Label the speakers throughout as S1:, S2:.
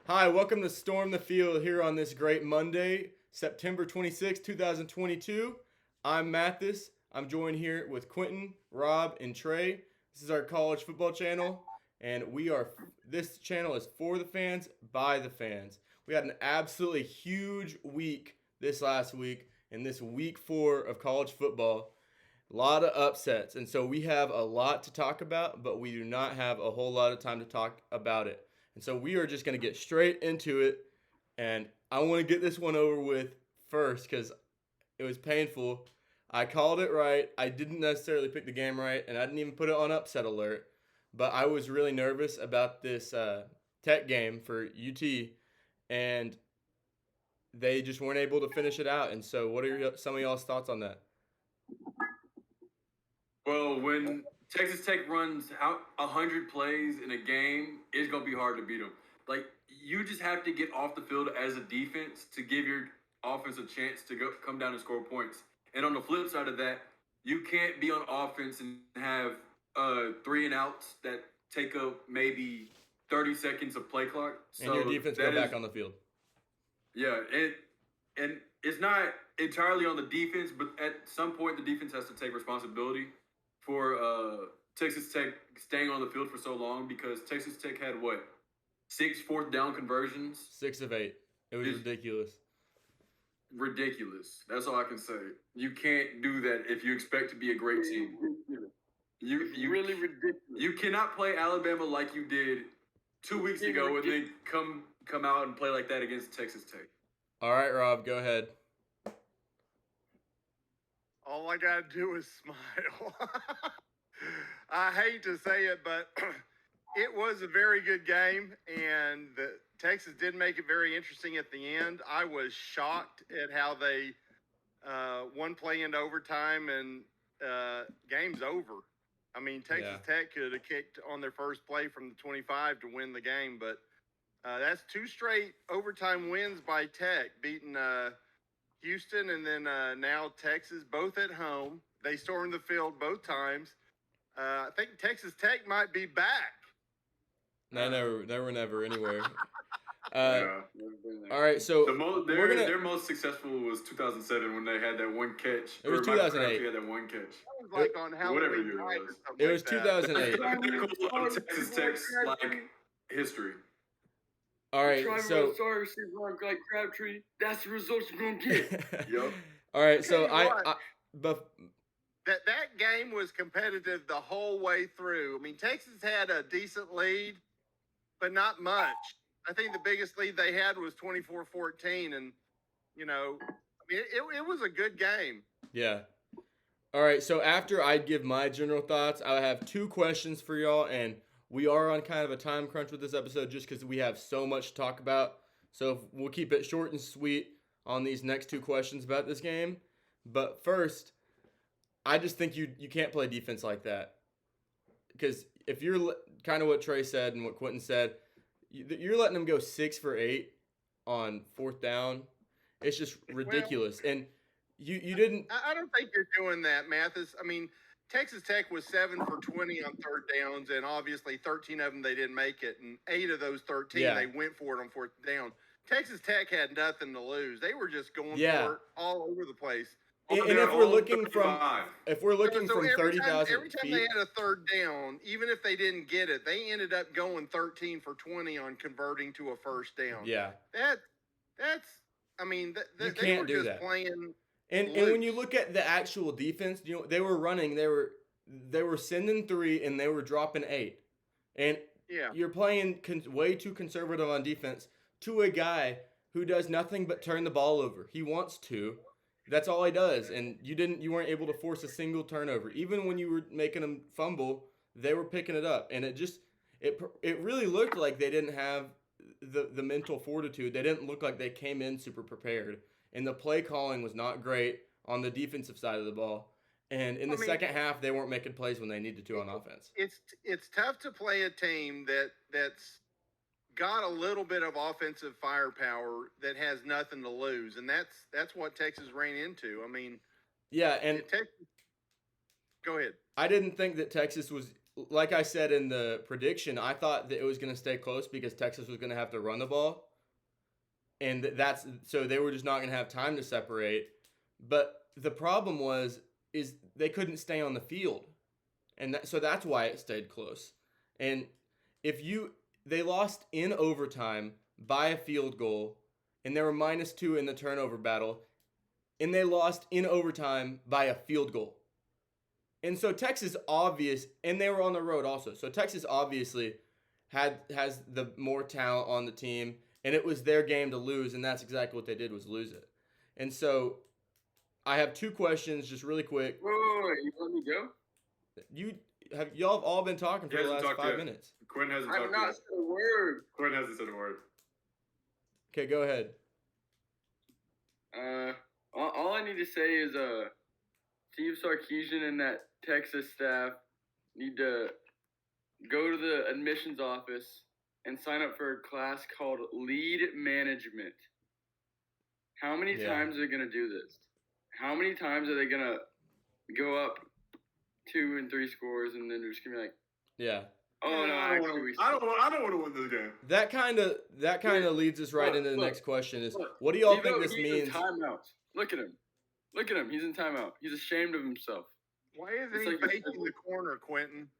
S1: Hi, welcome to Storm the Field here on this great Monday, September 26, 2022. I'm Mathis. I'm joined here with Quentin, Rob, and Trey. This is our college football channel, and this channel is for the fans, by the fans. We had an absolutely huge week this last week, in this week 4 of college football. A lot of upsets, and so we have a lot to talk about, but we do not have a whole lot of time to talk about it. And so we are just going to get straight into it, and I want to get this one over with first because it was painful. I called it right. I didn't necessarily pick the game right, and I didn't even put it on upset alert, but I was really nervous about this Tech game for UT, and they just weren't able to finish it out. And so, what are some of y'all's thoughts on that?
S2: Well, when Texas Tech runs out 100 plays in a game, it's gonna be hard to beat them. Like you just have to get off the field as a defense to give your offense a chance to come down and score points. And on the flip side of that, you can't be on offense and have 3 and outs that take up maybe 30 seconds of play clock.
S1: And your defense go back on the field.
S2: Yeah, and it's not entirely on the defense, but at some point the defense has to take responsibility for Texas Tech staying on the field for so long because Texas Tech had what 6 fourth down conversions.
S1: 6 of 8. It was ridiculous.
S2: Ridiculous. That's all I can say. You can't do that if you expect to be a great team. You really ridiculous. You cannot play Alabama like you did 2 weeks ago and then come out and play like that against Texas Tech.
S1: All right, Rob, go ahead.
S3: All I got to do is smile. I hate to say it, but it was a very good game, and Texas did make it very interesting at the end. I was shocked at how they one play into overtime and game's over. I mean, Texas Tech could have kicked on their first play from the 25 to win the game, but that's 2 straight overtime wins by Tech, beating Houston and then now Texas, both at home. They stormed the field both times. I think Texas Tech might be back.
S1: They were never anywhere. All right, so
S2: their most successful was 2007 when they had that one catch.
S1: It was 2008.
S2: Had that one catch.
S3: That was like on Halloween.
S2: Whatever year it was.
S1: It was 2008.
S2: Texas Tech's history.
S1: All right, so
S4: like Crabtree. That's the results you're gonna get.
S2: Yep.
S1: All right, so
S3: that game was competitive the whole way through. I mean, Texas had a decent lead, but not much. I think the biggest lead they had was 24-14, and it was a good game.
S1: Yeah. All right, so after I give my general thoughts, I have 2 questions for y'all, and we are on kind of a time crunch with this episode just because we have so much to talk about. So we'll keep it short and sweet on these next 2 questions about this game. But first, I just think you can't play defense like that. Because if you're kind of what Trey said and what Quentin said, you're letting them go 6 for 8 on 4th down. It's just ridiculous. And you didn't.
S3: I don't think you're doing that, Mathis. I mean, Texas Tech was 7 for 20 on 3rd downs, and obviously 13 of them they didn't make it, and 8 of those 13 they went for it on 4th down. Texas Tech had nothing to lose; they were just going for it all over the place.
S1: And if we're looking from 30,000
S3: every time they had a 3rd down, even if they didn't get it, they ended up going 13 for 20 on converting to a 1st down.
S1: Yeah,
S3: that's. I mean,
S1: you
S3: they
S1: can't
S3: were
S1: do
S3: just
S1: that.
S3: playing.
S1: And when you look at the actual defense, they were running, they were sending 3 and they were dropping 8. And you're playing way too conservative on defense to a guy who does nothing but turn the ball over. He wants to. That's all he does. And you weren't able to force a single turnover. Even when you were making them fumble, they were picking it up. And it really looked like they didn't have the mental fortitude. They didn't look like they came in super prepared. And the play calling was not great on the defensive side of the ball. And in the second half, they weren't making plays when they needed to on offense.
S3: It's tough to play a team that's got a little bit of offensive firepower that has nothing to lose, and that's what Texas ran into. I mean,
S1: yeah, and
S3: go ahead.
S1: I didn't think that Texas was like I said in the prediction, I thought that it was going to stay close because Texas was going to have to run the ball, and so they were just not going to have time to separate. But the problem is they couldn't stay on the field, and so that's why it stayed close. And they lost in overtime by a field goal, and they were -2 in the turnover battle, and they lost in overtime by a field goal. And so and they were on the road also. So Texas obviously has the more talent on the team, and it was their game to lose, and that's exactly what they did, was lose it. And so I have 2 questions, just really quick.
S4: Wait, you let me go?
S1: Y'all have all been talking for
S2: He
S1: the
S2: hasn't
S1: last
S2: talked
S1: 5
S2: yet.
S1: minutes.
S2: Quinn hasn't
S4: I've
S2: talked
S4: not
S2: yet.
S4: said a word.
S2: Quinn hasn't said a word.
S1: Okay, go ahead.
S4: All I need to say is Steve Sarkisian and that Texas staff need to go to the admissions office and sign up for a class called lead management. How many
S1: Yeah.
S4: times are they gonna do this? How many times are they gonna go up 2 and 3 scores and then they're just gonna be like,
S1: Yeah.
S4: oh no, actually we
S2: I don't want to win this game.
S1: That kind of leads us right into the next question is,
S4: look.
S1: what do y'all think
S4: Devo,
S1: this
S4: he's
S1: means?
S4: in timeout. Look at him. Look at him. He's in timeout. He's ashamed of himself.
S3: Why isn't
S4: It's
S3: he
S4: like-
S3: facing the corner, Quentin?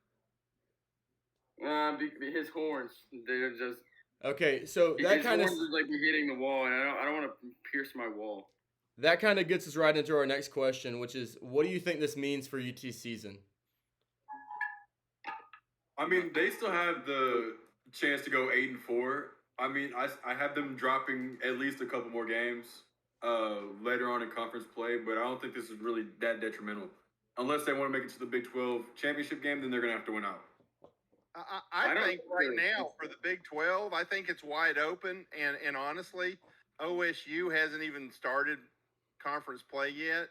S4: His horns, they're just.
S1: Okay, so that
S4: His
S1: kind of
S4: horns is like hitting the wall, and I don't want to pierce my wall.
S1: gets us right into our next question, which is, what do you think this means for UT season?
S2: I mean, they still have the chance to go 8-4. I mean, I have them dropping at least a couple more games later on in conference play, but I don't think this is really that detrimental. Unless they want to make it to the Big 12 championship game, then they're going to have to win out.
S3: I
S4: don't
S3: think
S4: think
S3: right
S4: they're-
S3: now for the Big 12, I think it's wide open. And honestly, OSU hasn't even started conference play yet.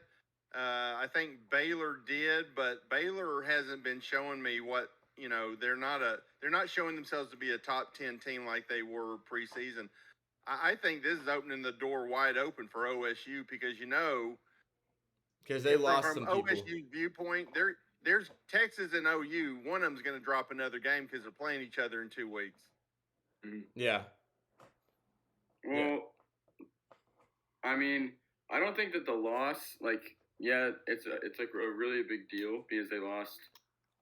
S3: I think Baylor did, but Baylor hasn't been showing me what, they're not showing themselves to be a top 10 team like they were preseason. I think this is opening the door wide open for OSU because,
S1: Because they lost
S3: from
S1: some people.
S3: OSU's viewpoint, there's Texas and OU. One of them's going to drop another game because they're playing each other in 2 weeks.
S1: Yeah.
S4: Well, I mean, I don't think that the loss, it's like a really big deal because they lost.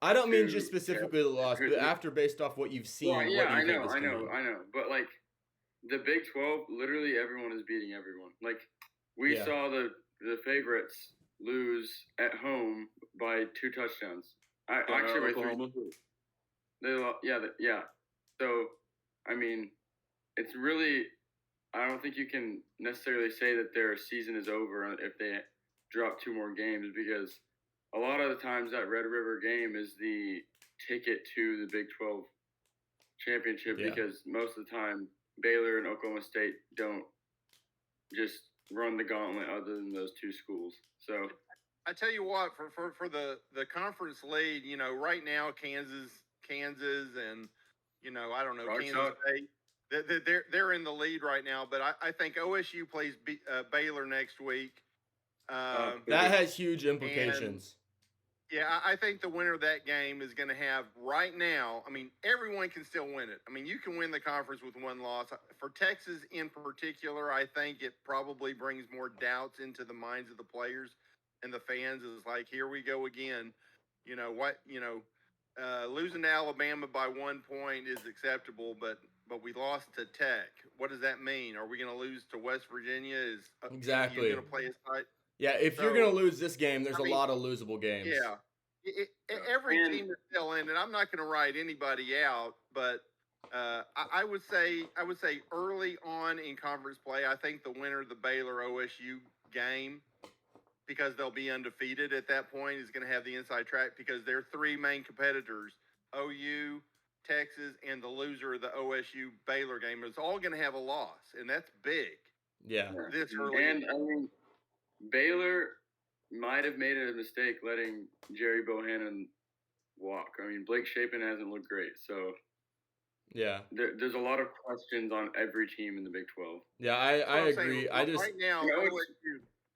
S1: I don't mean
S4: to-
S1: just specifically the loss, but after based off what you've seen,
S4: Well,
S1: what do
S4: yeah,
S1: you
S4: I
S1: think
S4: know,
S1: this
S4: I
S1: can
S4: know,
S1: mean?
S4: I know. But like the Big 12, literally everyone is beating everyone. Like we
S1: Yeah.
S4: saw the favorites lose at home by 2 touchdowns. Actually by 3.
S2: Oklahoma.
S4: They lost, yeah. So, I mean, it's really. I don't think you can necessarily say that their season is over if they drop 2 more games because a lot of the times that Red River game is the ticket to the Big 12 championship
S1: Yeah.
S4: because most of the time Baylor and Oklahoma State don't just run the gauntlet other than those 2 schools. So
S3: I tell you what, for the conference lead, right now Kansas, and I don't know,
S2: Rock
S3: Kansas
S2: Chalk.
S3: State. They're in the lead right now, but I think OSU plays Baylor next week.
S1: That has huge implications.
S3: Yeah, I think the winner of that game is going to have right now. I mean, everyone can still win it. I mean, you can win the conference with 1 loss. For Texas in particular, I think it probably brings more doubts into the minds of the players and the fans. Is like, here we go again. Losing to Alabama by 1 point is acceptable, but we lost to Tech. What does that mean? Are we going to lose to West Virginia?
S1: Exactly.
S3: You're going to play a side?
S1: Yeah, if you're
S3: So,
S1: going to lose this game, there's
S3: I
S1: a
S3: mean,
S1: lot of losable games.
S3: Yeah. Every
S4: And-
S3: team is still in it. I'm not going to write anybody out, but I would say early on in conference play, I think the winner of the Baylor OSU game, because they'll be undefeated at that point, is going to have the inside track because their 3 main competitors, OU, Texas, and the loser of the OSU Baylor game, is all going to have a loss, and that's big.
S1: Yeah.
S3: This early.
S4: And I mean, Baylor might have made a mistake letting Jerry Bohannon walk. I mean, Blake Shapen hasn't looked great, so
S1: Yeah.
S4: there's a lot of questions on every team in the Big 12.
S1: Yeah, I
S3: What I'm saying,
S1: agree.
S3: right now,
S4: You know,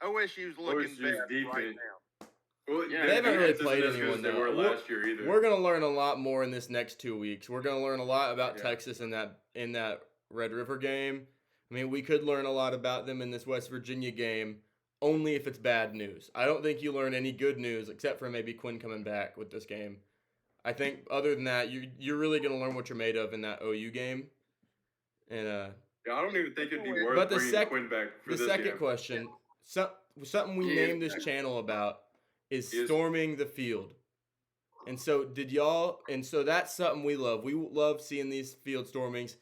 S3: OSU's looking
S2: OSU's
S3: bad right
S2: defense.
S3: now.
S2: Well,
S4: Yeah,
S1: They haven't
S2: their
S1: really
S2: defense
S1: played
S2: isn't as good
S1: anyone
S2: as they
S1: though.
S2: were last year either.
S1: We're gonna learn a lot more in this next 2 weeks. We're gonna learn a lot about
S2: Yeah.
S1: Texas in that Red River game. I mean, we could learn a lot about them in this West Virginia game, only if it's bad news. I don't think you learn any good news except for maybe Quinn coming back with this game. I think other than that, you're really gonna learn what you're made of in that OU game. And
S2: Yeah, I don't even think it'd be worth
S1: But the
S2: bringing Quinn back for
S1: the
S2: this
S1: second
S2: game.
S1: question, something we
S4: He is
S1: named this
S4: back.
S1: channel about is
S2: He is-
S1: storming the field. And so that's something we love. We love seeing these field stormings,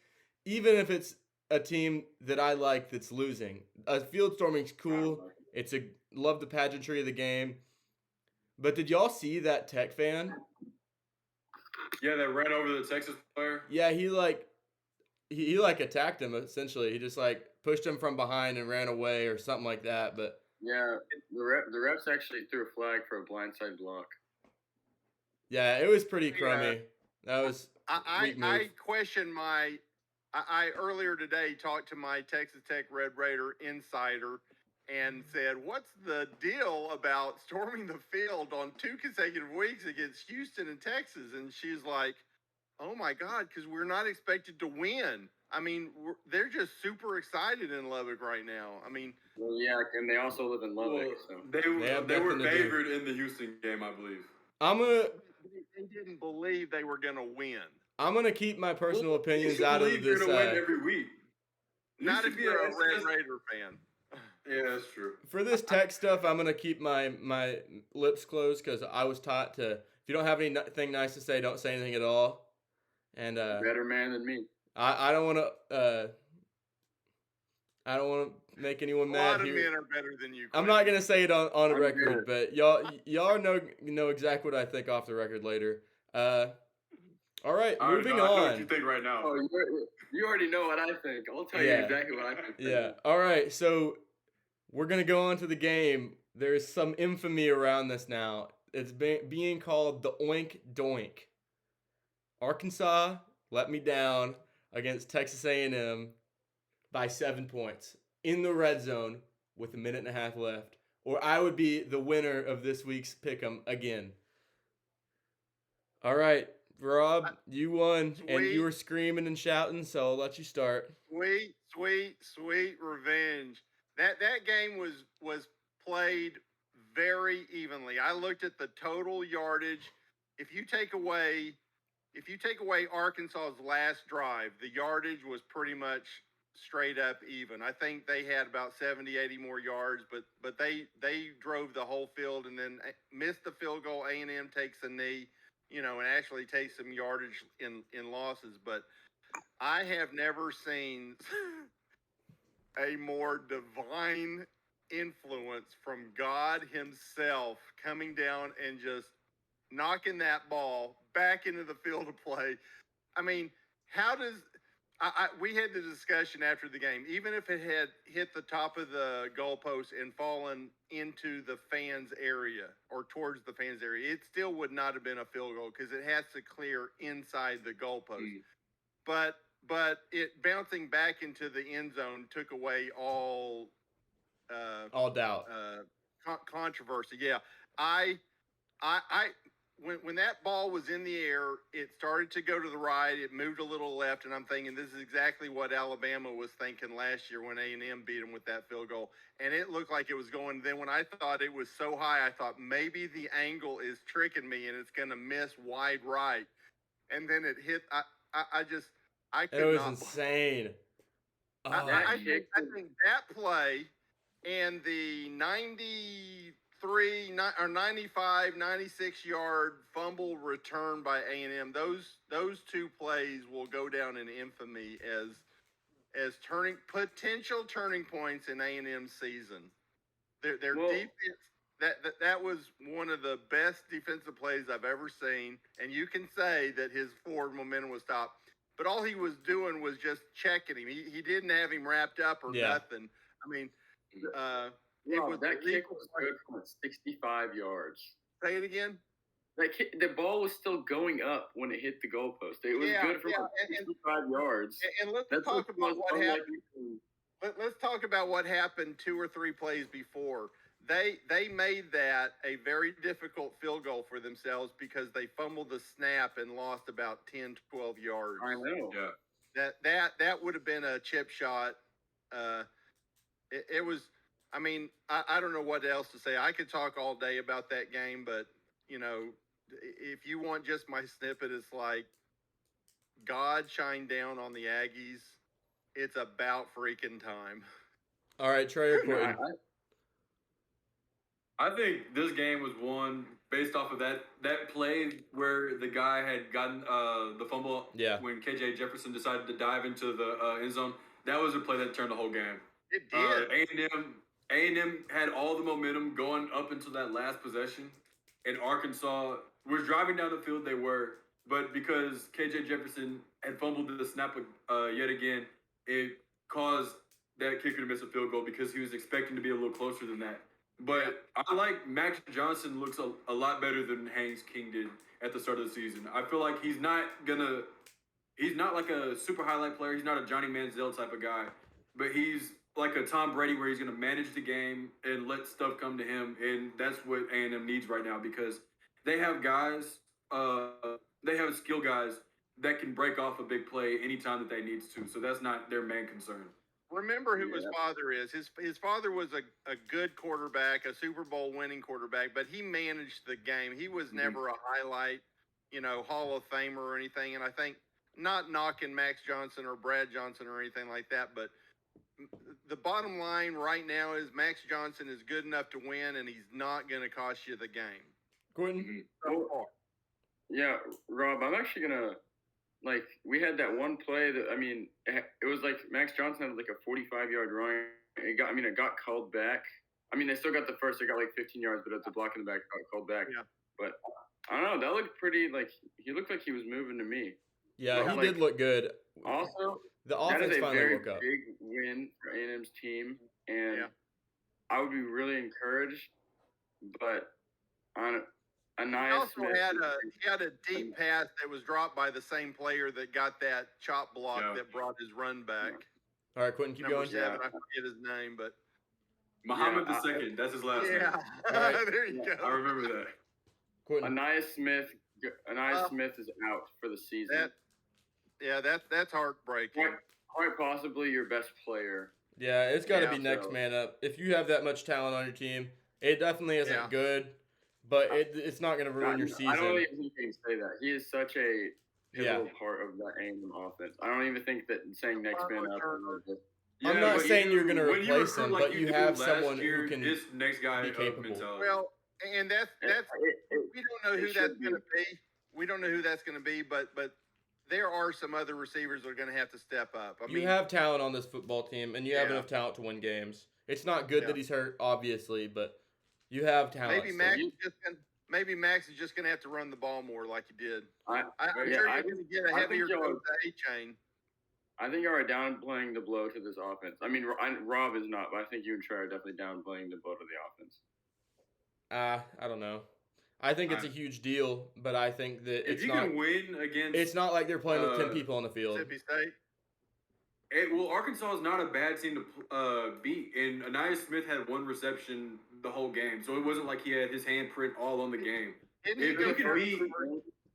S1: even if it's a team that I like that's losing. Field storming's cool. It's love the pageantry of the game. But did y'all see that Tech fan?
S2: Yeah, that ran over the Texas player.
S1: Yeah, he attacked him essentially. He just pushed him from behind and ran away or something like that. But
S4: Yeah, the refs actually threw a flag for a blindside block.
S1: yeah, it was pretty crummy. That was weak move.
S3: I question I earlier today talked to my Texas Tech Red Raider insider and said, what's the deal about storming the field on 2 consecutive weeks against Houston and Texas? And she's like, oh my God, because we're not expected to win. I mean, they're just super excited in Lubbock right now. I mean,
S4: Well, yeah, and they also live in Lubbock, so.
S2: They
S1: have
S2: were
S1: nothing to do.
S2: favored in the Houston game, I believe.
S3: they didn't believe they were going to win.
S1: I'm gonna keep my personal opinions out of
S2: You're
S1: this.
S2: gonna win every week.
S3: Not
S2: should
S3: if
S2: be
S3: you're a
S2: it's
S3: Red
S2: just-
S3: Raider fan.
S2: Yeah, that's true.
S1: For this Tech stuff, I'm gonna keep my lips closed because I was taught to. If you don't have anything nice to say, don't say anything at all. And
S4: Better man than me.
S1: I don't want to. I don't want to make anyone
S3: A
S1: mad
S3: lot of
S1: here.
S3: men are better than you.
S1: I'm not gonna say it on a
S4: I'm
S1: record,
S4: good.
S1: but y'all know exactly what I think off the record later. All right,
S2: I already
S1: moving
S2: know- I know what
S1: on.
S2: you think right now.
S4: Oh, you already know what I think. I'll tell
S1: Yeah.
S4: you exactly what I think.
S1: Yeah. All right. So we're gonna go on to the game. There's some infamy around this now. It's being called the Oink Doink. Arkansas let me down against Texas A&M by 7 points in the red zone with a minute and a half left, or I would be the winner of this week's pick'em again. All right, Rob, you won, and you were screaming and shouting, so I'll let you start.
S3: Sweet revenge. That game was played very evenly. I looked at the total yardage. If you take away Arkansas's last drive, the yardage was pretty much straight up even. I think they had about 70, 80 more yards, but they drove the whole field and then missed the field goal. A&M takes a knee, and actually takes some yardage in losses. But I have never seen a more divine influence from God himself coming down and just knocking that ball back into the field of play. I mean, how does we had the discussion after the game, even if it had hit the top of the goalpost and fallen into the fans area or towards the fans area, it still would not have been a field goal because it has to clear inside the goalpost. But it bouncing back into the end zone took away all
S1: doubt.
S3: Controversy. Yeah, when that ball was in the air, it started to go to the right. It moved a little left, and I'm thinking this is exactly what Alabama was thinking last year when A&M beat them with that field goal. And it looked like it was going. Then when I thought it was so high, I thought maybe the angle is tricking me and it's going to miss wide right. And then it hit. I could
S1: It was
S3: not.
S1: insane.
S3: I think that play and the 95, 96 yard fumble return by A&M, those two plays will go down in infamy as potential turning points in A&M's season. Their defense, that was one of the best defensive plays I've ever seen, and you can say that his forward momentum was stopped. But all he was doing was just checking him. He didn't have him wrapped up or nothing. I mean,
S4: that kick was good from 65 yards.
S3: Say it again.
S4: The ball was still going up when it hit the goalpost. It was good from 65 yards.
S3: And let's talk about what happened. Let's talk about what happened 2 or 3 plays before. they made that a very difficult field goal for themselves because they fumbled the snap and lost about 10, 12 yards.
S4: I know.
S2: Yeah.
S3: That would have been a chip shot. It was. I mean, I don't know what else to say. I could talk all day about that game, but if you want just my snippet, it's like God shined down on the Aggies. It's about freaking time.
S1: All right, Trey or
S4: No,
S1: Quentin?
S2: I think this game was won based off of that play where the guy had gotten the fumble
S1: Yeah.
S2: when KJ Jefferson decided to dive into the end zone. That was a play that turned the whole game.
S3: It did.
S2: A&M had all the momentum going up until that last possession, and Arkansas was driving down the field. They were, but because KJ Jefferson had fumbled the snap yet again, it caused that kicker to miss a field goal because he was expecting to be a little closer than that. But I like Max Johnson looks a lot better than Haynes King did at the start of the season. I feel like he's not like a super highlight player. He's not a Johnny Manziel type of guy, but he's like a Tom Brady where he's going to manage the game and let stuff come to him. And that's what A&M needs right now because they have guys, they have skill guys that can break off a big play anytime that they need to. So that's not their main concern.
S3: Remember who his father is. His father was a good quarterback, a Super Bowl winning quarterback, but he managed the game. He was never a highlight, Hall of Famer or anything. And I think not knocking Max Johnson or Brad Johnson or anything like that, but the bottom line right now is Max Johnson is good enough to win, and he's not going to cost you the game.
S1: Quentin?
S3: So far.
S4: Yeah, Rob, I'm actually going to, we had that one play that, it was like Max Johnson had like a 45-yard run. It got called back. They still got the first. They got like 15 yards, but at the block in the back, it got called back.
S3: Yeah.
S4: But I don't know. That looked pretty, he looked like he was moving to me.
S1: Yeah, he did look good.
S4: Also,
S1: the offense
S4: that is a
S1: finally
S4: very
S1: woke up.
S4: big win for A&M's team, and I would be really encouraged. But on Anaya
S3: He also
S4: Smith,
S3: had a deep pass that was dropped by the same player that got that chop block that brought his run back.
S1: All right, Quentin, keep
S3: Number
S1: going.
S3: 7, I forget his name, but
S2: Muhammad II, that's his last name.
S3: yeah,
S1: Right.
S3: there you go.
S2: I remember that.
S1: Quentin.
S4: Anaya Smith is out for the season.
S3: That's heartbreaking.
S4: Quite possibly your best player.
S1: Yeah, it's got to be next man up. If you have that much talent on your team, it definitely isn't good, but it's not going to ruin your season.
S4: I don't even think you can say that. He is such a pivotal part of that A&M offense. I don't even think that saying next man up is
S1: I'm not saying you're going to replace him, but you have someone who can
S2: this next guy
S1: be capable.
S2: mentality.
S3: Well, and that's we don't know who that's going to be. We don't know who that's going to be, but there are some other receivers that are going to have to step up. I mean,
S1: you have talent on this football team, and you have enough talent to win games. It's not good that he's hurt, obviously, but you have talent.
S3: Maybe Max is just going to have to run the ball more like he did. I'm sure you're going to get a
S4: I
S3: heavier
S4: think
S3: coach A-chain.
S4: I think you are downplaying the blow to this offense. Rob is not, but I think you and Trey are definitely downplaying the blow to the offense.
S1: I don't know. I think it's a huge deal, but I think that
S2: if you can win against,
S1: it's not like they're playing with 10 people on the field.
S3: Mississippi State.
S2: Arkansas is not a bad team to beat, and Anaya Smith had one reception the whole game, so it wasn't like he had his handprint all on the game.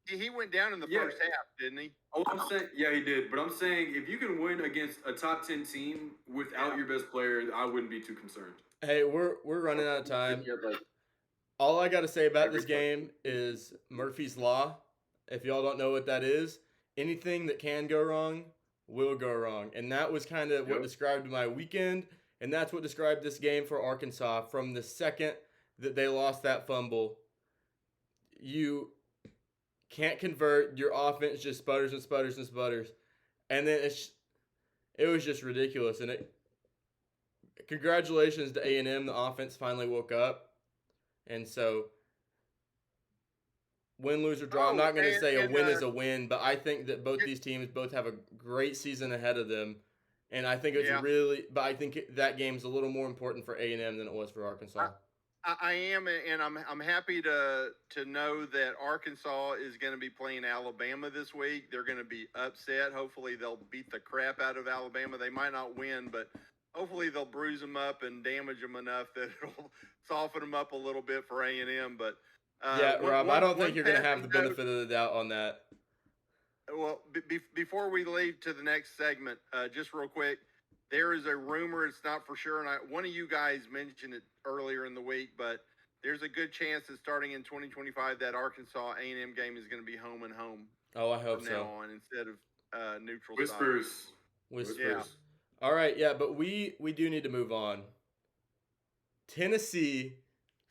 S3: He went down in the first half, didn't he?
S2: Oh, I'm saying, yeah, he did. But I'm saying if you can win against a top 10 team without your best player, I wouldn't be too concerned.
S1: Hey, we're running out of time. All I got to say about this game is Murphy's Law. If y'all don't know what that is, anything that can go wrong will go wrong. And that was kind of what described my weekend, and that's what described this game for Arkansas. From the second that they lost that fumble, you can't convert. Your offense just sputters and sputters and sputters. And then it was just ridiculous. And congratulations to A&M. The offense finally woke up. And so, win, lose, or draw, I'm not going to say a win is a win, but I think that both these teams both have a great season ahead of them. And I think but I think that game's a little more important for A&M than it was for Arkansas.
S3: I am, and I'm happy to know that Arkansas is going to be playing Alabama this week. They're going to be upset. Hopefully, they'll beat the crap out of Alabama. They might not win, but hopefully they'll bruise them up and damage them enough that it'll soften them up a little bit for A&M. But
S1: Yeah, Rob, I don't think
S3: one
S1: you're going to have
S3: passing
S1: the
S3: note-
S1: benefit of the doubt on that.
S3: Well, before we leave to the next segment, just real quick, there is a rumor. It's not for sure, and one of you guys mentioned it earlier in the week, but there's a good chance that starting in 2025, that Arkansas A&M game is going to be home and home.
S1: Oh, I hope
S3: from
S1: so.
S3: now on instead of neutral.
S2: Whispers.
S1: Whispers. All right, yeah, but we do need to move on. Tennessee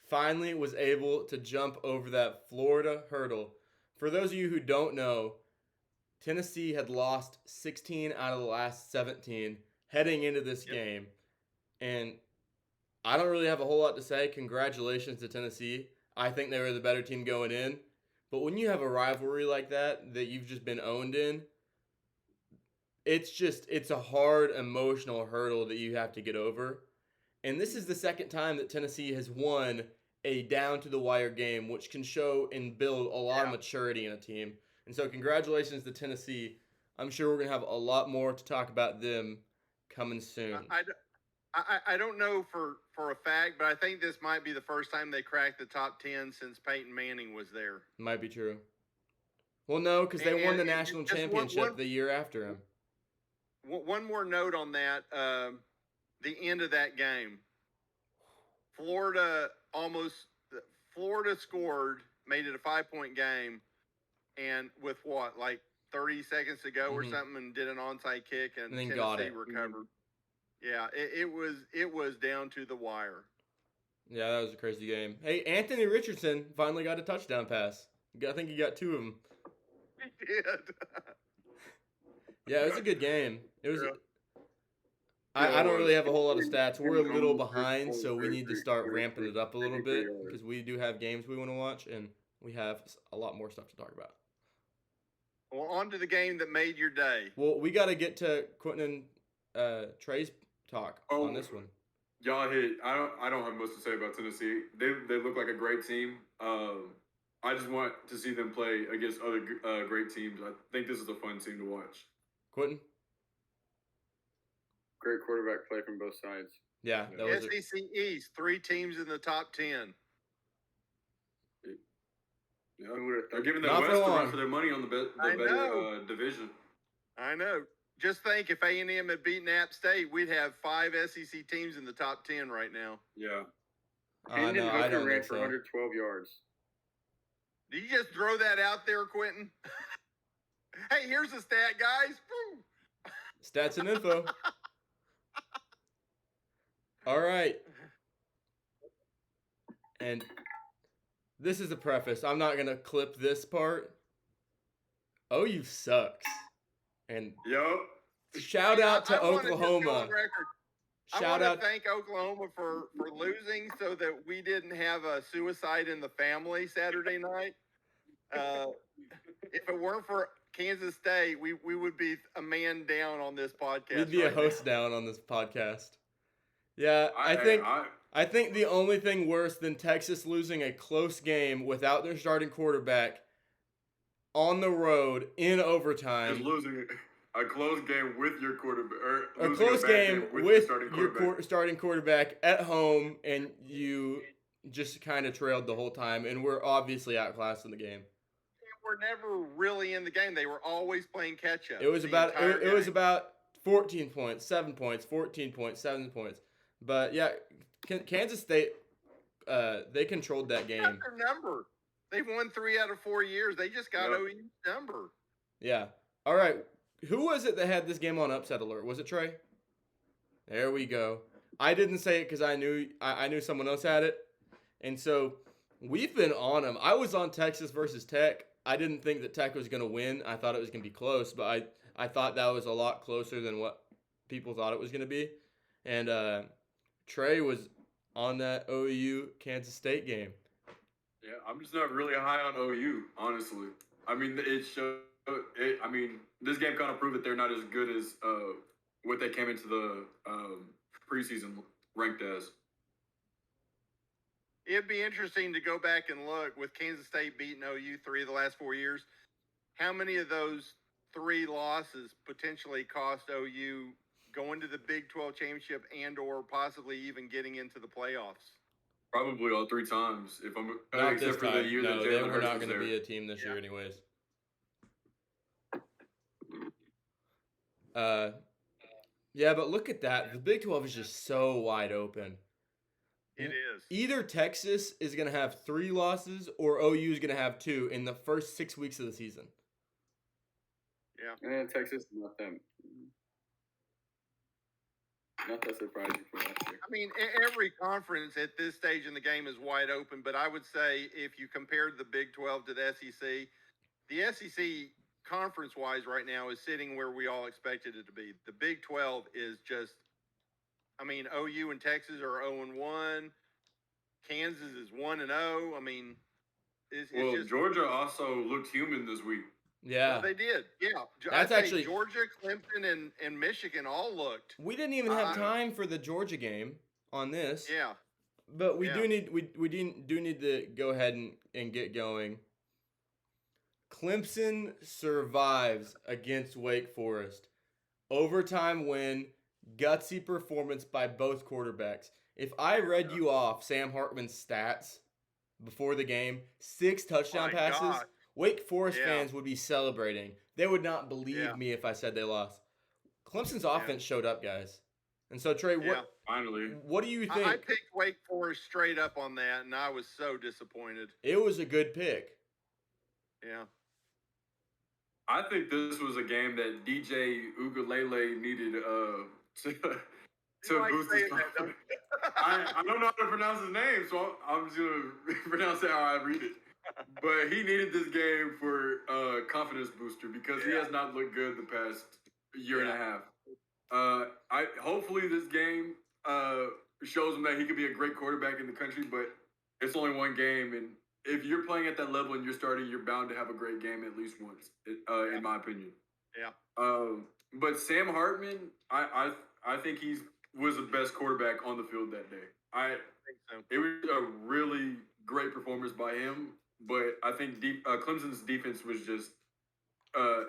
S1: finally was able to jump over that Florida hurdle. For those of you who don't know, Tennessee had lost 16 out of the last 17 heading into this game. And I don't really have a whole lot to say. Congratulations to Tennessee. I think they were the better team going in. But when you have a rivalry like that you've just been owned in, it's a hard emotional hurdle that you have to get over. And this is the second time that Tennessee has won a down-to-the-wire game, which can show and build a lot of maturity in a team. And so congratulations to Tennessee. I'm sure we're going to have a lot more to talk about them coming soon.
S3: I don't know for a fact, but I think this might be the first time they cracked the top 10 since Peyton Manning was there.
S1: Might be true. Well, no, because they won the national championship the year after him.
S3: One more note on that. The end of that game. Florida scored, made it a 5-point game, and with what, like 30 seconds to go or something, and did an onside kick, and
S1: then
S3: Tennessee recovered. Yeah, it was down to the wire.
S1: Yeah, that was a crazy game. Hey, Anthony Richardson finally got a touchdown pass. I think he got 2 of them.
S3: He did.
S1: Yeah, it was a good game. It was. I don't really have a whole lot of stats. We're a little behind, so we need to start ramping it up a little bit because we do have games we want to watch, and we have a lot more stuff to talk about.
S3: Well, on to the game that made your day.
S1: Well, we got to get to Quentin and Trey's talk on this one.
S2: Y'all hit. I don't have much to say about Tennessee. They look like a great team. I just want to see them play against other great teams. I think this is a fun team to watch.
S1: Quentin?
S4: Great quarterback play from both sides.
S1: Yeah, that was
S3: SEC East, 3 teams in the top 10.
S2: Yeah, they're giving the
S1: Not
S2: West
S1: for
S2: a
S1: long.
S2: run for their money on the better division.
S3: I know. Just think, if A&M had beaten App State, we'd have 5 SEC teams in the top 10 right now.
S2: Yeah.
S4: Hendon
S1: I
S4: Hooker
S1: don't
S4: ran
S1: think
S4: for
S1: so.
S4: 112 yards.
S3: Did you just throw that out there, Quentin? Hey, here's the stat, guys. Woo.
S1: Stats and info. All right. And this is a preface. I'm not going to clip this part. OU sucks. And shout out to Oklahoma.
S3: I want to thank Oklahoma for losing so that we didn't have a suicide in the family Saturday night. If it weren't for Kansas State, we would be a man down on this podcast.
S1: We'd be a host down on this podcast. Yeah, I think the only thing worse than Texas losing a close game without their starting quarterback on the road in overtime.
S2: Just losing a close game with your quarterback.
S1: Or a close game with your starting quarterback at home, and you just kind of trailed the whole time, and we're obviously outclassed in the game.
S3: Were never really in the game. They were always playing catch up.
S1: It was about 14 points, 7 points, 14 points, 7 points. But yeah, Kansas State, they controlled that game.
S3: Got their number. They've won 3 out of 4 years. They just got OU's number.
S1: Yeah. All right. Who was it that had this game on upset alert? Was it Trey? There we go. I didn't say it because I knew someone else had it, and so we've been on them. I was on Texas versus Tech. I didn't think that Tech was going to win. I thought it was going to be close, but I thought that was a lot closer than what people thought it was going to be. And Trey was on that OU Kansas State game.
S2: Yeah, I'm just not really high on OU, honestly. I mean, this game kind of proved that they're not as good as what they came into the preseason ranked as.
S3: It'd be interesting to go back and look with Kansas State beating OU 3 of the last 4 years. How many of those 3 losses potentially cost OU going to the Big 12 championship and or possibly even getting into the playoffs.
S2: Probably all 3 times, if I'm
S1: Not
S2: except
S1: this
S2: for the
S1: time.
S2: year
S1: No,
S2: that
S1: they
S2: Jalen
S1: were
S2: Hurts
S1: not
S2: was
S1: going to
S2: there.
S1: be a team this
S3: Yeah.
S1: year anyways. Yeah, but look at that. The Big 12 is just so wide open.
S3: It is.
S1: Either Texas is going to have 3 losses or OU is going to have 2 in the first 6 weeks of the season.
S3: Yeah.
S4: And Texas, not that surprising for last year.
S3: I mean, every conference at this stage in the game is wide open, but I would say if you compared the Big 12 to the SEC, the SEC conference-wise right now is sitting where we all expected it to be. The Big 12 is just, I mean, OU and Texas are 0-1. Kansas is 1-0. I mean, it's
S2: Well,
S3: just
S2: Georgia also looked human this week.
S1: Yeah.
S3: well, they did. Yeah,
S1: That's
S3: I'd say
S1: actually-
S3: Georgia, Clemson, and Michigan all looked.
S1: We didn't even have time for the Georgia game on this.
S3: Yeah,
S1: But we
S3: Yeah.
S1: do need to go ahead and get going. Clemson survives against Wake Forest. Overtime win, gutsy performance by both quarterbacks. If I read you off Sam Hartman's stats before the game, 6 touchdown
S3: My
S1: passes,
S3: God.
S1: Wake Forest
S3: Yeah.
S1: fans would be celebrating. They would not believe
S3: Yeah.
S1: me if I said they lost. Clemson's offense showed up, guys. And so, Trey,
S3: Yeah.
S2: Finally.
S1: what do you think?
S3: I picked Wake Forest straight up on that, and I was so disappointed.
S1: It was a good pick.
S3: Yeah.
S2: I think this was a game that DJ Ugalele needed to
S3: like
S2: boost
S3: saying
S2: his
S3: that, don't
S2: confidence. I don't know how to pronounce his name, so I'm just gonna pronounce it how I read it. But he needed this game for confidence booster because he
S3: Yeah.
S2: has not looked good the past year and a
S3: Yeah.
S2: half. Hopefully this game shows him that he could be a great quarterback in the country, but it's only one game, and if you're playing at that level and you're starting, you're bound to have a great game at least once, in my opinion.
S3: Yeah.
S2: But Sam Hartman, I think he was the best quarterback on the field that day.
S3: I think so.
S2: It was a really great performance by him, but I think Clemson's defense was just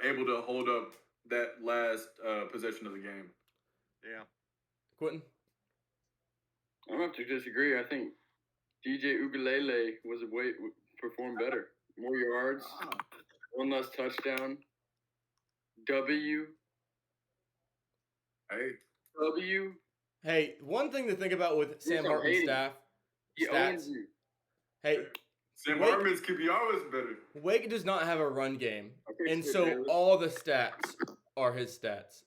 S2: able to hold up that last possession of the game.
S3: Yeah.
S1: Quentin?
S4: I'm going to have to disagree. I think DJ Ugalele performed better. More yards, one less touchdown. W.
S1: Hey, one thing to think about with Sam
S4: I'm
S1: Hartman's
S4: hating.
S1: staff.
S4: He
S1: Stats.
S4: owns you.
S1: Hey,
S2: Sam
S1: Wake-
S2: Hartman's QBR was better.
S1: Wake does not have a run game,
S4: Okay,
S1: and
S4: so
S1: so
S4: Bayless.
S1: all the stats are his stats.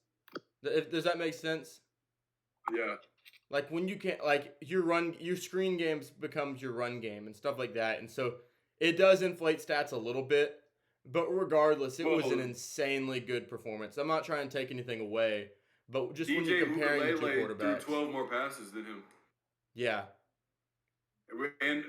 S1: Does that make sense?
S2: Yeah.
S1: Like when you can't, like your screen games becomes your run game and stuff like that, and so it does inflate stats a little bit. But regardless, it was an
S2: Well-
S1: insanely good performance. I'm not trying to take anything away, but just when
S2: DJ
S1: you're comparing the two
S2: Ugalele threw
S1: quarterbacks,
S2: 12 more passes than him.
S1: yeah,
S2: And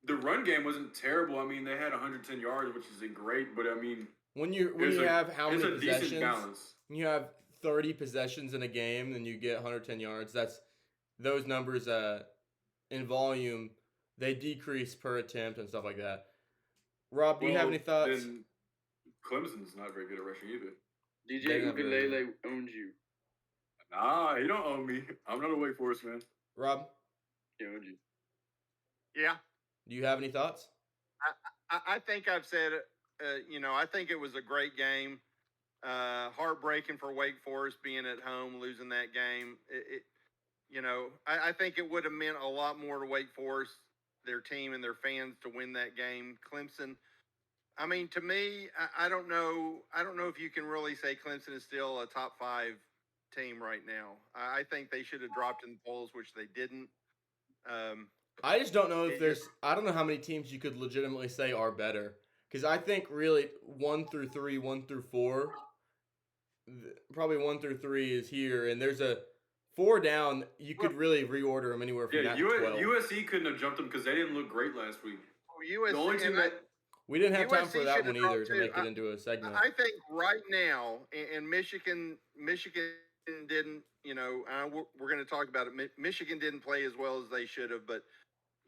S2: the run game wasn't terrible. I mean, they had 110 yards, which isn't great, but I mean,
S1: when you
S2: it's
S1: have how
S2: it's
S1: many
S2: a decent
S1: possessions,
S2: balance.
S1: when you have 30 possessions in a game and you get 110 yards, those numbers in volume, they decrease per attempt and stuff like that. Rob, do you have any thoughts?
S2: Then Clemson's not very good at rushing either.
S4: DJ
S1: They're not very
S4: Ugalele owns you.
S2: Nah, he don't own me. I'm not a Wake Forest fan.
S1: Rob,
S4: He owns you.
S3: Yeah.
S1: do you have any thoughts?
S3: I think I've said it. I think it was a great game. Heartbreaking for Wake Forest being at home, losing that game. I think it would have meant a lot more to Wake Forest, their team, and their fans to win that game. Clemson. I mean, to me, I don't know. I don't know if you can really say Clemson is still a top 5 team right now. I think they should have dropped in the polls, which they didn't.
S1: I just don't know if
S3: It
S1: there's.
S3: just-
S1: I don't know how many teams you could legitimately say are better. Because I think really 1 through 3, 1 through 4, probably 1 through 3 is here, and there's a 4 down. You could really reorder them anywhere from
S2: Yeah,
S1: that to 12.
S2: USC couldn't have jumped them because they didn't look great last week.
S3: USC,
S2: The only team
S3: and
S2: that
S1: We didn't have time
S3: USC
S1: for that
S3: should
S1: one
S3: have
S1: either
S3: dropped
S1: to
S3: too.
S1: make it into a segment.
S3: I think right now, and Michigan didn't, we're going to talk about it. Michigan didn't play as well as they should have, but,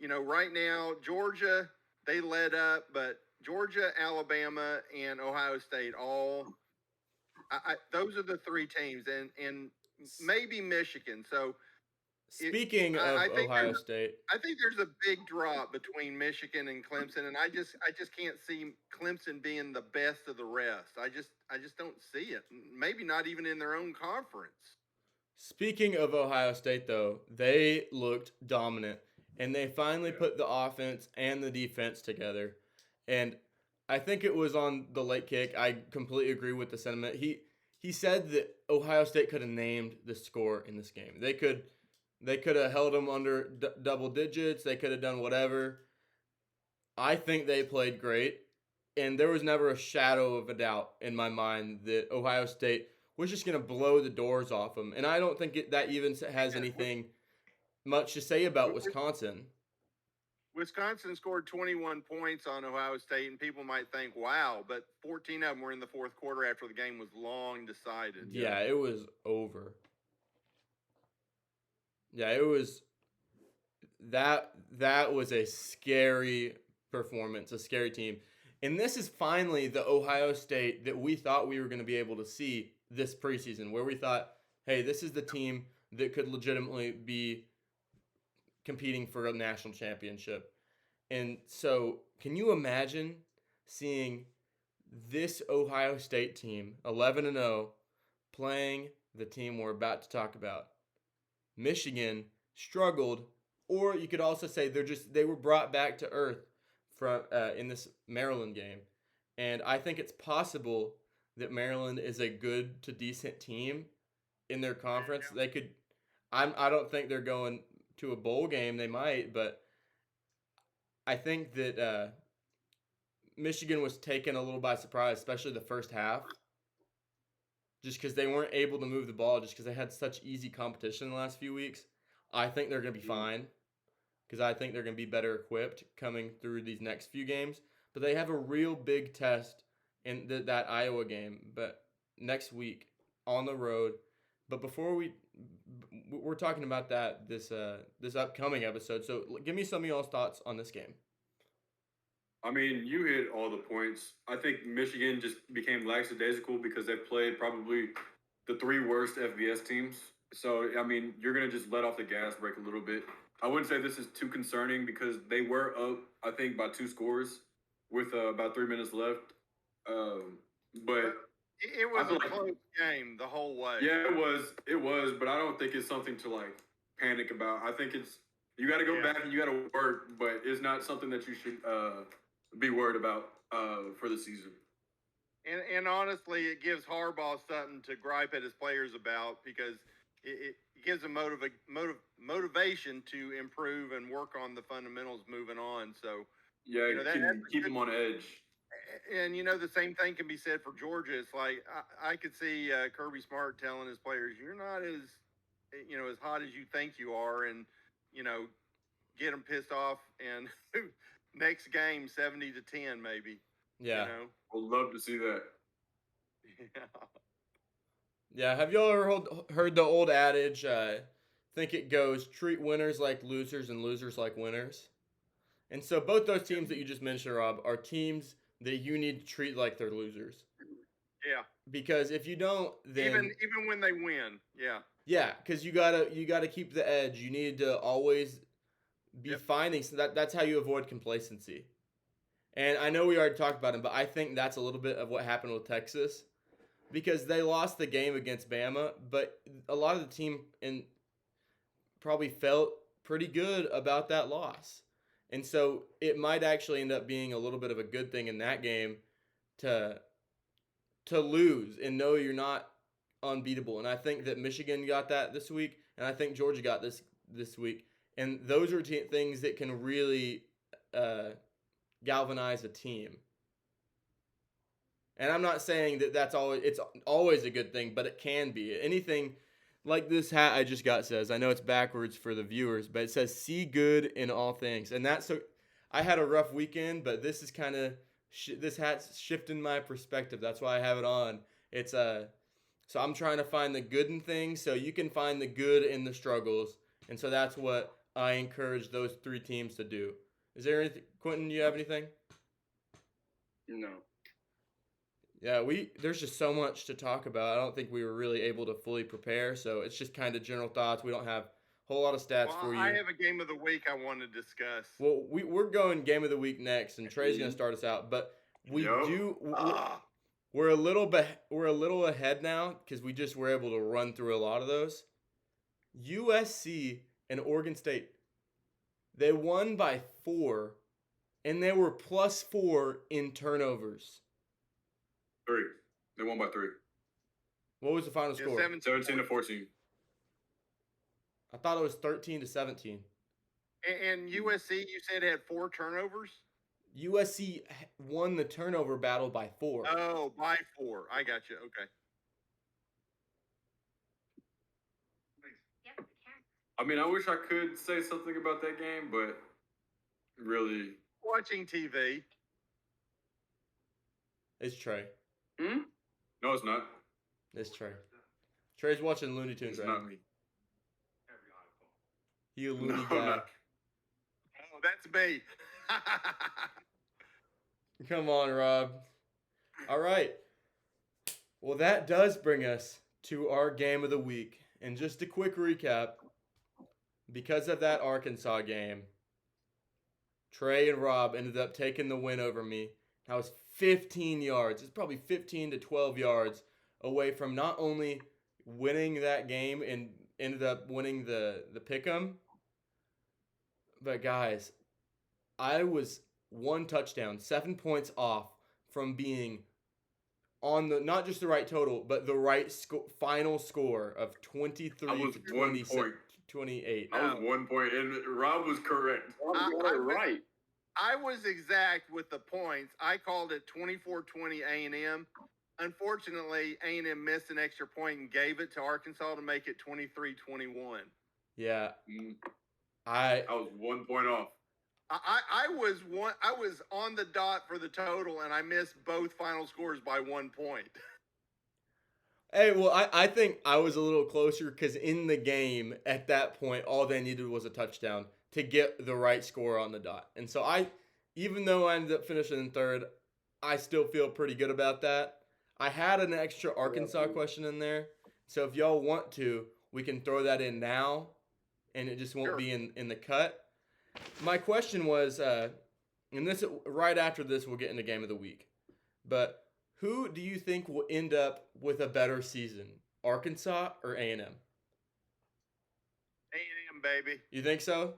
S3: right now, Georgia, they led up, but Georgia, Alabama, and Ohio State those are the 3 teams. And maybe Michigan. So
S1: Speaking of
S3: I think
S1: Ohio State,
S3: I think there's a big drop between Michigan and Clemson, and I just can't see Clemson being the best of the rest. I just don't see it. Maybe not even in their own conference.
S1: speaking of Ohio State though, they looked dominant and they finally
S2: Yeah.
S1: put the offense and the defense together. And I think it was on the late kick. I completely agree with the sentiment. He said that Ohio State could have named the score in this game. They could have held them under double digits. They could have done whatever. I think they played great, and there was never a shadow of a doubt in my mind that Ohio State was just going to blow the doors off them. And I don't think that even has anything much to say about Wisconsin.
S3: Wisconsin scored 21 points on Ohio State, and people might think, wow, but 14 of them were in the fourth quarter after the game was long decided.
S1: Yeah, it was over. Yeah, it was that was a scary performance, a scary team. And this is finally the Ohio State that we thought we were going to be able to see this preseason, where we thought, hey, this is the team that could legitimately be competing for a national championship. And so, can you imagine seeing this Ohio State team, 11-0, playing the team we're about to talk about? Michigan struggled, or you could also say they were brought back to earth from in this Maryland game. And I think it's possible that Maryland is a good to decent team in their conference. They could. I don't think they're going to a bowl game. They might, but I think that Michigan was taken a little by surprise, especially the first half, just because they weren't able to move the ball, just because they had such easy competition in the last few weeks. I think they're going to be fine, because I think they're going to be better equipped coming through these next few games. But they have a real big test in that Iowa game, but next week on the road. But before we're talking about that this upcoming episode. So give me some of y'all's thoughts on this game.
S2: I mean, you hit all the points. I think Michigan just became lackadaisical because they've played probably the three worst FBS teams. So, I mean, you're going to just let off the gas brake a little bit. I wouldn't say this is too concerning because they were up, I think, by 2 scores with about 3 minutes left. But
S3: it was a close game the whole way.
S2: Yeah, it was, but I don't think it's something to like panic about. I think it's you got to go back and you got to work, but it's not something that you should be worried about for the season.
S3: And honestly, it gives Harbaugh something to gripe at his players about because it gives them motivation to improve and work on the fundamentals moving on. So
S2: yeah, keep them on edge.
S3: And the same thing can be said for Georgia. It's like I could see Kirby Smart telling his players, "You're not as as hot as you think you are," and get them pissed off. And next game, 70-10, maybe.
S1: Yeah,
S2: I'd love to see that.
S1: Yeah. Have y'all ever heard the old adage? Think it goes: treat winners like losers and losers like winners. And so both those teams that you just mentioned, Rob, are teams that you need to treat like they're losers.
S3: Yeah.
S1: Because if you don't, then
S3: even when they win, yeah.
S1: Yeah, because you gotta keep the edge. You need to always be finding. So that's how you avoid complacency. And I know we already talked about him, but I think that's a little bit of what happened with Texas, because they lost the game against Bama, but a lot of the team probably felt pretty good about that loss. And so it might actually end up being a little bit of a good thing in that game to lose and know you're not unbeatable. And I think that Michigan got that this week, and I think Georgia got this week. And those are things that can really galvanize a team. And I'm not saying that it's always a good thing, but it can be. Anything like this hat I just got says, I know it's backwards for the viewers, but it says "see good in all things." And that's so I had a rough weekend, but this is kind of this hat's shifting my perspective. That's why I have it on. It's so I'm trying to find the good in things, so you can find the good in the struggles. And so that's what I encourage those three teams to do. Is there anything, Quentin? Do you have anything?
S4: No.
S1: Yeah, there's just so much to talk about. I don't think we were really able to fully prepare, so it's just kind of general thoughts. We don't have a whole lot of stats
S3: Well,
S1: for you.
S3: I have a game of the week I want to discuss.
S1: Well, we're going game of the week next, and Trey's going to start us out. But we
S2: Yup.
S1: do
S3: Ah,
S1: we're a little ahead now because we just were able to run through a lot of those. USC and Oregon State, they won by 4, and they were +4 in turnovers.
S2: 3. They won by 3.
S1: What was the final
S3: yeah,
S1: score?
S2: 17 to 14.
S1: I thought it was 13-17.
S3: And USC, you said had 4 turnovers.
S1: USC won the turnover battle by 4.
S3: Oh, by 4. I got you. Okay.
S2: I mean, I wish I could say something about that game, but really,
S3: Watching TV.
S1: It's Trey.
S2: no, it's not.
S1: It's Trey. Trey's watching Looney Tunes
S2: It's
S1: right
S2: not
S1: now.
S2: me.
S1: You a Looney
S2: No,
S1: guy.
S2: not.
S3: Oh, that's me.
S1: Come on, Rob. All right. Well, that does bring us to our game of the week. And just a quick recap. Because of that Arkansas game, Trey and Rob ended up taking the win over me. I was 15 yards. It's probably 15 to 12 yards away from not only winning that game and ended up winning the pick'em, but guys, I was 1 touchdown, 7 points off from being on the not just the right total, but the right final score of 23
S2: I was
S1: to
S2: 1 point.
S1: 28.
S2: I was 1 point, and Rob was correct.
S4: You got it right.
S3: I was exact with the points. I called it 24-20 A&M. Unfortunately, A&M missed an extra point and gave it to Arkansas to make it 23-21.
S1: Yeah,
S2: Mm,
S1: I
S2: I was 1 point off.
S3: I was on the dot for the total, and I missed both final scores by 1 point.
S1: Hey, well, I think I was a little closer because in the game at that point, all they needed was a touchdown to get the right score on the dot. And so even though I ended up finishing in third, I still feel pretty good about that. I had an extra Arkansas question in there. So if y'all want to, we can throw that in now, and it just won't
S3: Sure.
S1: be in the cut. My question was, and this right after this, we'll get into game of the week. But who do you think will end up with a better season, Arkansas or A&M?
S3: A&M, baby.
S1: You think so?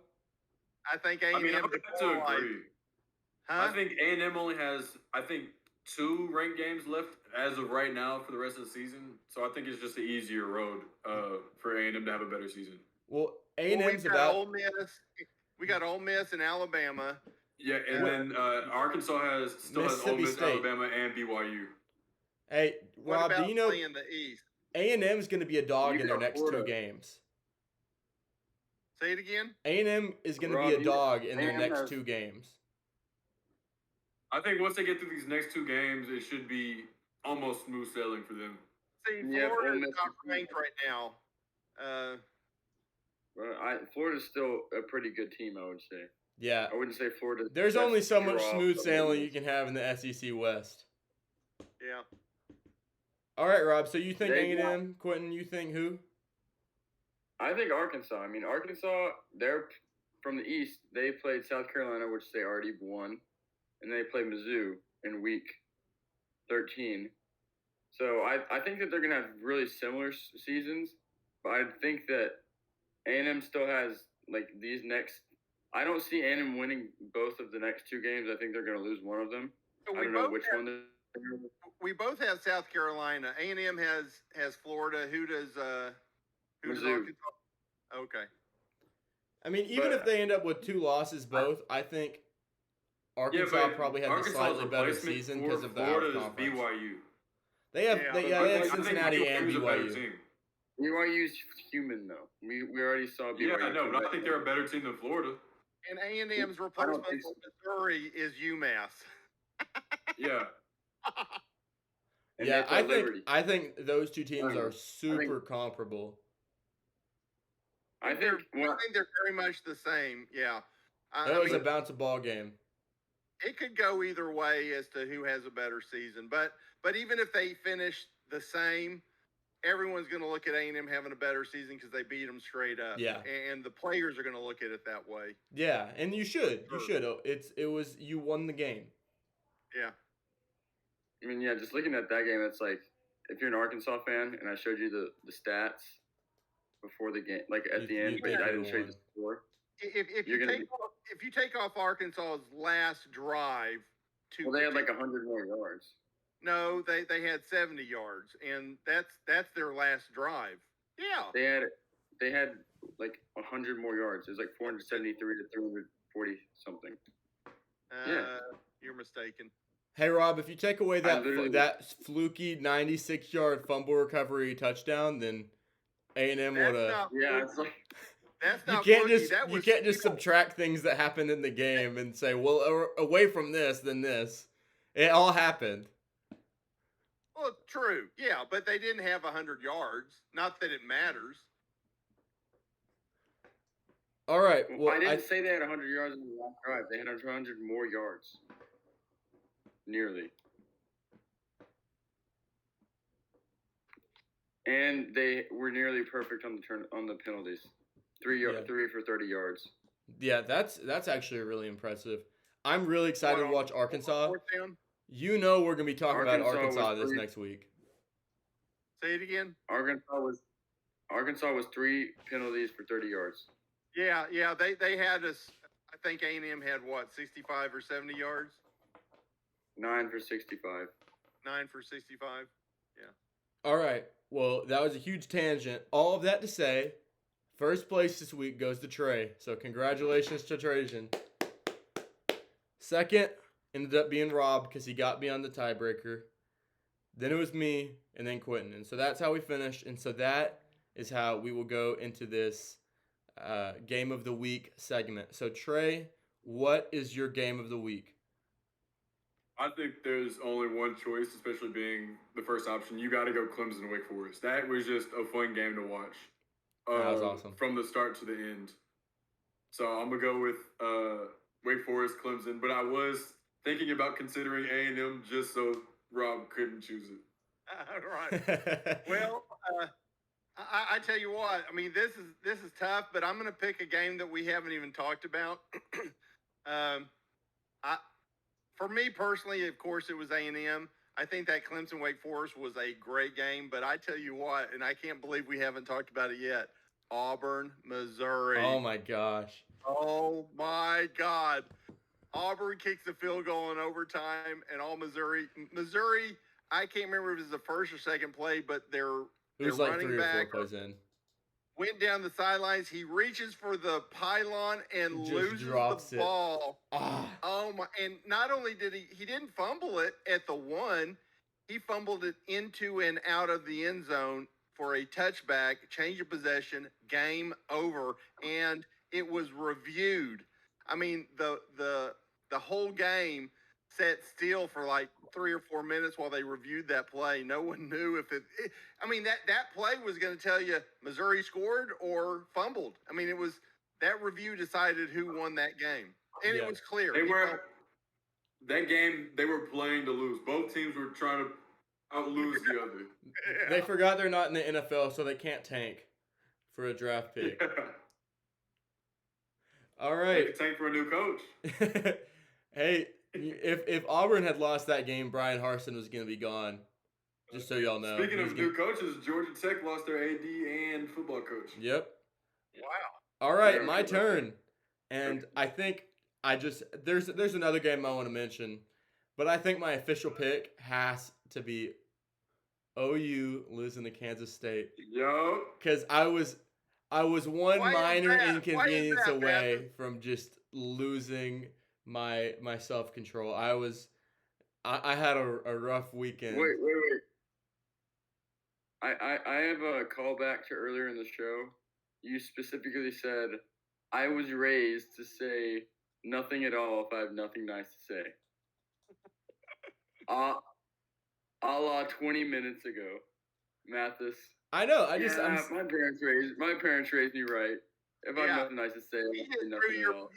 S3: I think
S2: I
S3: A&M.
S2: mean, I would have to agree.
S3: Huh?
S2: I think A&M only has, 2 ranked games left as of right now for the rest of the season. So I think it's just an easier road for A&M to have a better season.
S1: Well,
S3: Well,
S1: A&M's
S3: we've got
S1: about
S3: Ole Miss. We got Ole Miss and Alabama.
S2: Yeah, and then Arkansas still has Ole
S1: Mississippi
S2: Miss,
S1: State.
S2: Alabama, and BYU.
S1: Hey,
S3: What
S1: Rob,
S3: about
S1: do you know
S3: playing the East?
S1: A&M's going to be a dog
S4: You
S1: in their
S4: got
S1: next
S4: Florida.
S1: 2 games?
S3: Say it again.
S1: A&M is going to
S4: Rob,
S1: be a dog in their
S4: A&M
S1: next
S4: has-
S1: 2 games.
S2: I think once they get through these next 2 games, it should be almost smooth sailing for them.
S3: See,
S4: Yeah, Ole
S3: Florida's
S4: Miss
S3: not
S4: is-
S3: ranked right now.
S4: Well, Florida's still a pretty good team, I would say.
S1: Yeah.
S4: I wouldn't say Florida.
S1: There's only so much
S4: draw
S1: smooth
S4: from
S1: sailing
S4: Ole
S1: you can have in the SEC West.
S3: Yeah.
S1: All right, Rob, so you think
S4: They
S1: A&M, Quentin, you think who?
S4: I think Arkansas. I mean, Arkansas, they're from the East. They played South Carolina, which they already won, and they played Mizzou in week 13. So I think that they're going to have really similar seasons, but I think that A&M still has, like, these next – I don't see A&M winning both of the next 2 games. I think they're going to lose one of them.
S3: So
S4: I don't know which one they're
S3: we both have South Carolina. A&M has Florida. Who does
S4: Mizzou.
S3: Arkansas? Okay.
S1: I mean, even
S4: But-
S1: if they end up with 2 losses both, I think Arkansas
S2: but
S1: probably has a
S2: Arkansas's
S1: slightly better
S2: replacement
S1: season
S2: for
S1: because of the
S2: Florida is
S1: out-of-conference.
S2: BYU.
S1: They have,
S3: Yeah,
S1: they,
S3: but
S1: yeah,
S2: I
S1: they have
S2: think
S1: Cincinnati and
S2: BYU's a better
S1: BYU.
S2: team.
S4: BYU's human, though. We already saw BYU.
S2: Yeah, I know,
S4: come
S2: but I
S4: back.
S2: think they're a better team than Florida.
S3: And A&M's
S4: I
S3: replacement
S4: don't think
S3: for Missouri is UMass.
S2: Yeah.
S4: And
S1: Yeah,
S4: they play Liberty.
S1: I think those 2 teams
S4: I
S1: are
S4: think-
S1: super comparable.
S4: I think
S3: I think they're very much the same. Yeah.
S1: That was a bounce ball game.
S3: it could go either way as to who has a better season. But even if they finish the same, everyone's going to look at A&M having a better season because they beat them straight up.
S1: Yeah.
S3: And the players are going to look at it that way.
S1: Yeah, and you should. You
S3: Sure.
S1: should. You won the game.
S3: Yeah.
S4: I mean, yeah, just looking at that game, it's like if you're an Arkansas fan and I showed you the stats before the game, like at the end,
S1: think
S4: but I
S1: you
S4: didn't show you
S1: won.
S4: the score.
S3: If
S4: You're
S3: you
S4: gonna
S3: take off Arkansas's last drive to
S4: Well, they had like 100 more yards.
S3: No, they had 70 yards, and that's their last drive. Yeah.
S4: They had like 100 more yards. It was like 473 to 340 something.
S3: You're mistaken.
S1: Hey Rob, if you take away
S4: literally-
S1: that fluky 96-yard fumble recovery touchdown, then A&M would
S3: That's
S1: have.
S3: not
S4: Yeah, it's like
S3: That's
S1: You
S3: not
S1: can't
S3: fluky.
S1: just
S3: That
S1: you
S3: was
S1: can't just
S3: skill.
S1: subtract things that happened in the game and say, well, away from this, then this. It all happened.
S3: Well, true. Yeah, but they didn't have 100 yards. Not that it matters.
S1: All right.
S4: well,
S1: Well,
S4: I didn't say they had 100 yards in the last drive. They had 100 more yards. Nearly. And they were nearly perfect on the penalties. 3 for 30 yards.
S1: yeah, that's actually really impressive. I'm really excited to watch Arkansas.
S3: Fourth down?
S1: You know we're gonna be talking about
S4: Arkansas
S1: Arkansas
S4: was
S1: this
S4: three-
S1: next week.
S3: Say it again.
S4: Arkansas was 3 penalties for 30 yards.
S3: Yeah. They had us. I think A&M had what, 65 or 70 yards?
S4: 9 for 65.
S3: 9 for 65.
S1: All right. Well, that was a huge tangent. All of that to say, first place this week goes to Trey. So congratulations to Trajan. Second ended up being Rob because he got me on the tiebreaker. Then it was me, and then Quentin. And so that's how we finished. And so that is how we will go into this Game of the Week segment. So Trey, what is your Game of the Week?
S2: I think there's only one choice, especially being the first option. You got to go Clemson Wake Forest. That was just a fun game to watch.
S1: That was awesome.
S2: From the start to the end. So I'm going to go with Wake Forest, Clemson. But I was thinking about considering A&M just so Rob couldn't choose it.
S3: Right. Well, I tell you what. I mean, this is tough, but I'm going to pick a game that we haven't even talked about. For me personally, of course, it was A&M. I think that Clemson Wake Forest was a great game, but I tell you what, and I can't believe we haven't talked about it yet. Auburn, Missouri.
S1: Oh my gosh.
S3: Oh my God. Auburn kicks the field goal in overtime, and all Missouri, I can't remember if it was the first or second play, but
S1: It
S3: their
S1: was like
S3: running
S1: 3 or 4
S3: back
S1: plays in.
S3: went down the sidelines. He reaches for the pylon and
S1: Just
S3: loses
S1: drops
S3: the
S1: it.
S3: ball.
S1: Ah.
S3: Oh my! And not only did he didn't fumble it at the 1, he fumbled it into and out of the end zone for a touchback, change of possession, game over, and it was reviewed. I mean, the whole game sat still for like 3 or 4 minutes while they reviewed that play. No one knew if I mean, that play was going to tell you Missouri scored or fumbled. I mean, it was that review decided who won that game, and
S1: Yeah.
S3: it was clear.
S2: That game, they were playing to lose. Both teams were trying to out-lose the other.
S1: They forgot they're not in the NFL, so they can't tank for a draft pick. All
S2: They
S1: right.
S2: could tank for a new coach.
S1: Hey, if Auburn had lost that game, Brian Harsin was going to be gone. Just so y'all know.
S2: Speaking
S1: He was
S2: of
S1: gonna-
S2: new coaches, Georgia Tech lost their AD and football coach.
S1: Yep.
S3: Wow.
S1: All right,
S4: Yeah,
S1: my
S4: okay.
S1: turn. And I think there's another game I want to mention, but I think my official pick has to be OU losing to Kansas State
S2: Yo,
S1: because I was one
S3: Why is
S1: minor
S3: that? Why is
S1: inconvenience
S3: that,
S1: away
S3: Matthew?
S1: from just losing my self control. I had a rough weekend.
S4: Wait. I have a callback to earlier in the show. You specifically said, I was raised to say nothing at all if I have nothing nice to say. A la 20 minutes ago, Mathis.
S1: I know.
S4: My parents raised me right. If I
S3: Yeah.
S4: have nothing nice to say,
S3: He
S4: I'll say
S3: just
S4: nothing
S3: threw
S4: at
S3: your
S4: all.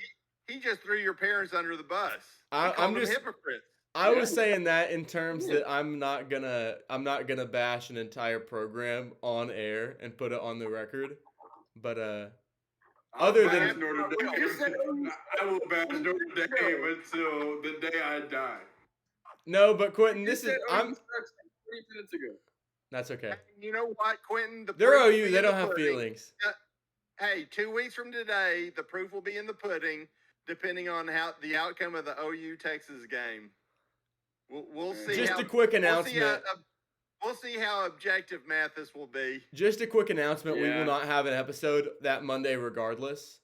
S3: he just threw your parents under the bus.
S1: I'm
S3: He called them
S1: just-
S3: hypocrites.
S1: I was saying that in terms that I'm not gonna bash an entire program on air and put it on the record, but other
S2: I'll
S1: than-
S2: bash Notre Dame, I will bash Notre Dame until the day I die.
S1: no, but Quentin,
S4: You
S1: this is
S4: said OU
S1: I'm.
S4: sucks 20 minutes ago.
S1: That's okay.
S3: You know what, Quentin? The
S1: They're
S3: proof will
S1: OU.
S3: be
S1: They
S3: in the
S1: don't have
S3: pudding.
S1: feelings.
S3: Hey, 2 weeks from today, the proof will be in the pudding, depending on how the outcome of the OU Texas game. We'll see.
S1: Just
S3: how,
S1: a quick
S3: we'll see
S1: announcement.
S3: we'll see how objective Mathis will be.
S1: Just a quick announcement. We
S4: Yeah.
S1: will not have an episode that Monday, regardless.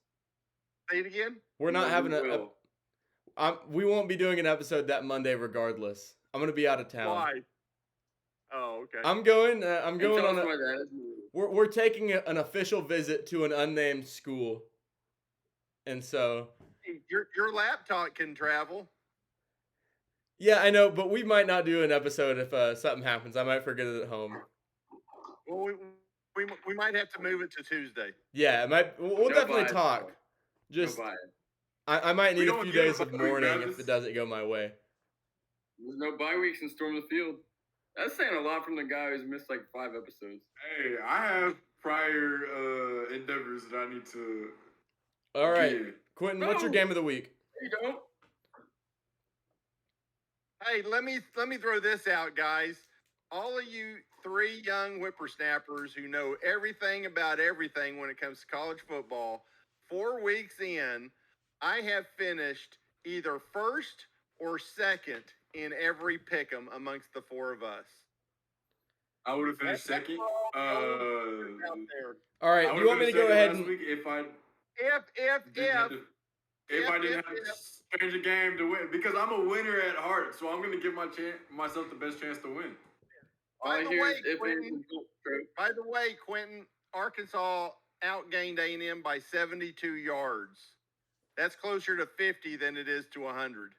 S3: Say it again.
S1: We're not having
S4: we
S1: a.
S4: will.
S1: We won't be doing an episode that Monday, regardless. I'm gonna be out of town.
S3: Why? Oh, okay.
S1: I'm going. I'm
S4: And
S1: going
S4: tell
S1: on.
S4: us why that is.
S1: We're taking an official visit to an unnamed school, and so
S3: Your laptop can travel.
S1: yeah, I know, but we might not do an episode if something happens. I might forget it at home.
S3: Well, we might have to move it to Tuesday.
S1: Yeah, it might. We'll
S4: No
S1: definitely
S4: bias,
S1: talk.
S4: though.
S1: Just
S4: No bias.
S1: I might
S2: We
S1: need a
S2: don't
S1: few
S2: get a
S1: days of
S2: bye week,
S1: mourning if
S2: Travis.
S1: it doesn't go my way.
S4: There's no bye weeks and storm the field. That's saying a lot from the guy who's missed like 5 episodes.
S2: Hey, I have prior endeavors that I need to.
S1: All right,
S2: get.
S1: Quentin, what's your
S4: No.
S1: game of the week?
S4: You don't.
S3: Hey, let me throw this out, guys. All of you 3 young whippersnappers who know everything about everything when it comes to college football, 4 weeks in, I have finished either first or second in every pick'em amongst the 4 of us.
S2: I would have finished
S3: That's
S2: second.
S3: all out there.
S1: All right,
S2: I
S1: do
S2: would
S1: you
S2: have
S1: want me to
S2: finished
S1: go
S2: second
S1: ahead
S2: last
S1: and
S2: week if I
S3: If
S2: didn't have to. If I didn't have to change the game to win, because I'm a winner at heart, so I'm gonna give myself the best chance to win.
S4: All
S3: By
S4: I
S3: the
S4: hear
S3: way,
S4: is if
S3: Quentin-
S4: and don't, Trey.
S3: By the way, Quentin, Arkansas outgained A&M by 72 yards. That's closer to 50 than it is to 100.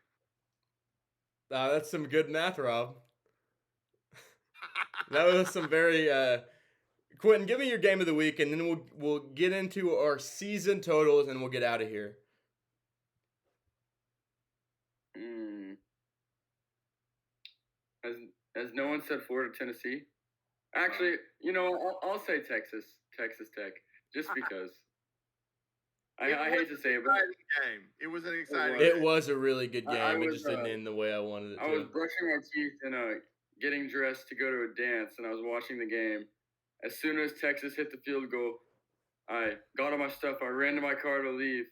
S1: that's some good math, Rob. That was some very Quentin, give me your game of the week, and then we'll get into our season totals, and we'll get out of here.
S4: Has no one said Florida, Tennessee? Actually, you know, I'll say Texas Tech, just because. I hate to say it, but
S3: Game. It was an exciting
S1: It
S3: game.
S1: was a really good game.
S4: I
S1: It
S4: was,
S1: just didn't end the way I wanted it
S4: I was
S1: to.
S4: brushing my teeth and getting dressed to go to a dance, and I was watching the game. As soon as Texas hit the field goal, I got all my stuff. I ran to my car to leave.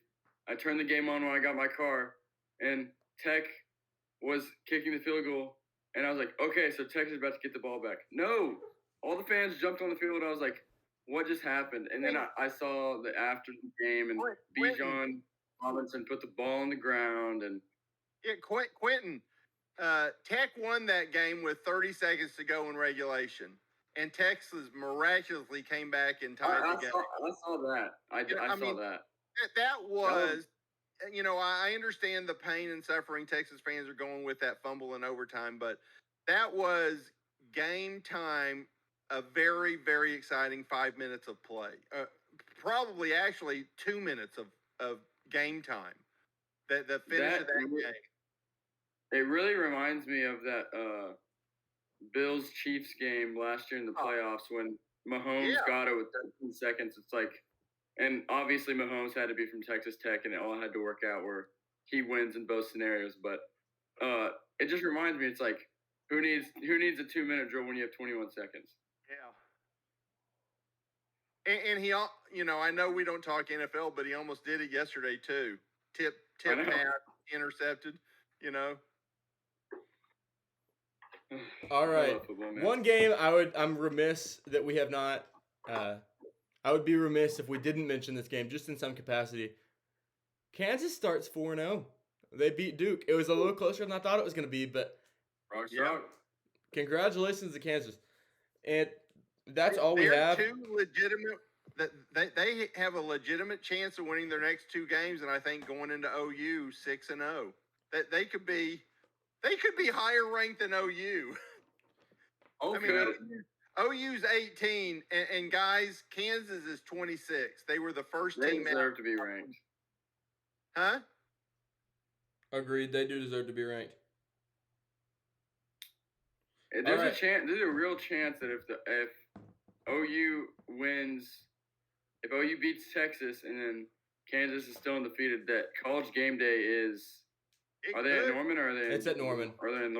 S4: I turned the game on when I got my car, and Tech was kicking the field goal. And I was like, okay, so Texas is about to get the ball back. No! All the fans jumped on the field, and I was like, what just happened? And then I saw the after the game, and Bijan Robinson put the ball on the ground. And
S3: Yeah, Quentin, Tech won that game with 30 seconds to go in regulation. And Texas miraculously came back and tied
S4: I
S3: the game.
S4: saw that. I saw that.
S3: That was, you know, I understand the pain and suffering Texas fans are going with that fumble in overtime, but that was game time, a very, very exciting 5 minutes of play. Probably actually 2 minutes of game time. The finish of that game.
S4: It really reminds me of that Bills Chiefs game last year in the playoffs when Mahomes got it with 13 seconds. It's like, and obviously Mahomes had to be from Texas Tech, and it all had to work out where he wins in both scenarios. But it just reminds me, it's like, who needs a 2-minute drill when you have 21 seconds?
S3: Yeah. And he, you know, I know we don't talk NFL, but he almost did it yesterday too. Tip pass, intercepted. You know.
S1: All right. One game I'm remiss that we have not. I would be remiss if we didn't mention this game just in some capacity. Kansas starts 4-0. They beat Duke. It was a little closer than I thought it was going to be, but congratulations to Kansas. And that's all we have.
S3: Two legitimate. They have a legitimate chance of winning their next 2 games, and I think going into OU 6-0. That they could be higher ranked than OU.
S2: Okay.
S3: I mean, OU's 18, and guys, Kansas is 26. They were the first
S4: They
S3: team
S4: deserve
S3: out.
S4: to be ranked.
S3: Huh?
S1: Agreed. They do deserve to be ranked.
S4: There's
S1: right.
S4: a chance. There's a real chance that if OU wins, if OU beats Texas and then Kansas is still undefeated, that College Game Day is. Are they at Norman or are they?
S1: It's at Norman.
S4: Are they at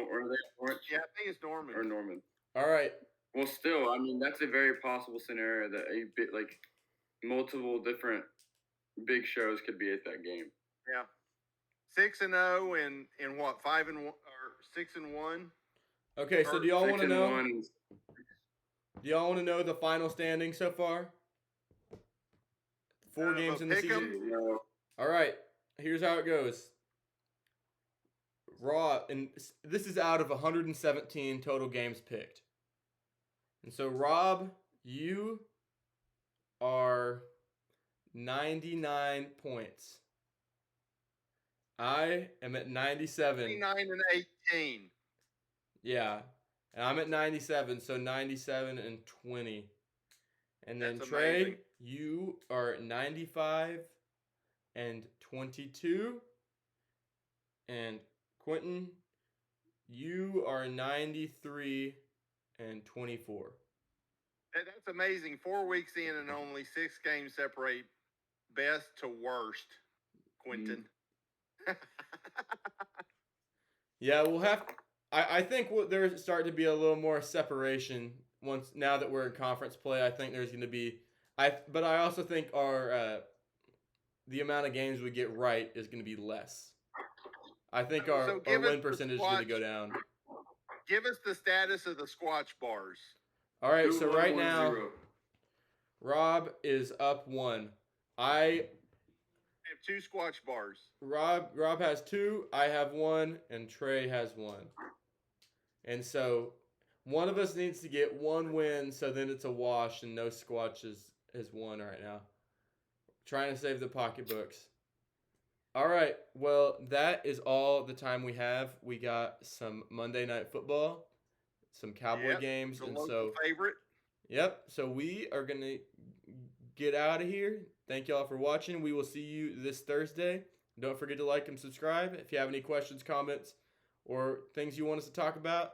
S4: Orange?
S3: Yeah, I think it's Norman.
S4: Or Norman.
S1: All right.
S4: Well, still, I mean, that's a very possible scenario that a bit like multiple different big shows could be at that game.
S3: Yeah, 6-0 and what 5-1 or 6-1.
S1: Okay, so do y'all want to know?
S4: 6-1.
S1: Do y'all want to know the final standing so far? 4 games in the season.
S4: No.
S1: All right, here's how it goes. Raw, and this is out of 117 total games picked. And so, Rob, you are 99 points. I am at 97.
S3: 29 and 18.
S1: Yeah. And I'm at 97, so 97 and 20. And then
S3: That's
S1: Trey,
S3: amazing.
S1: you are at 95 and 22. And Quentin, you are 93 and 24.
S3: That's amazing. 4 weeks in and only 6 games separate best to worst, Quentin.
S1: Yeah, we'll have. I think there's starting to be a little more separation now that we're in conference play. I think there's going to be. But I also think our the amount of games we get right is going to be less. I think our win percentage is going to go down.
S3: Give us the status of the Squatch bars.
S1: All right, so
S2: 2-1-1-0.
S1: right now, Rob is up 1. I
S3: have 2 Squatch bars.
S1: Rob has 2, I have 1, and Trey has 1. And so one of us needs to get 1 win, so then it's a wash and no Squatch is 1 right now. Trying to save the pocketbooks. All right, well, that is all the time we have. We got some Monday Night Football, some Cowboy games,
S3: The
S1: and
S3: local favorite.
S1: Yep, so we are going to get out of here. Thank y'all for watching. We will see you this Thursday. Don't forget to like and subscribe. If you have any questions, comments, or things you want us to talk about,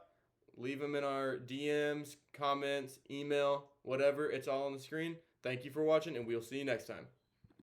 S1: leave them in our DMs, comments, email, whatever. It's all on the screen. Thank you for watching, and we'll see you next time.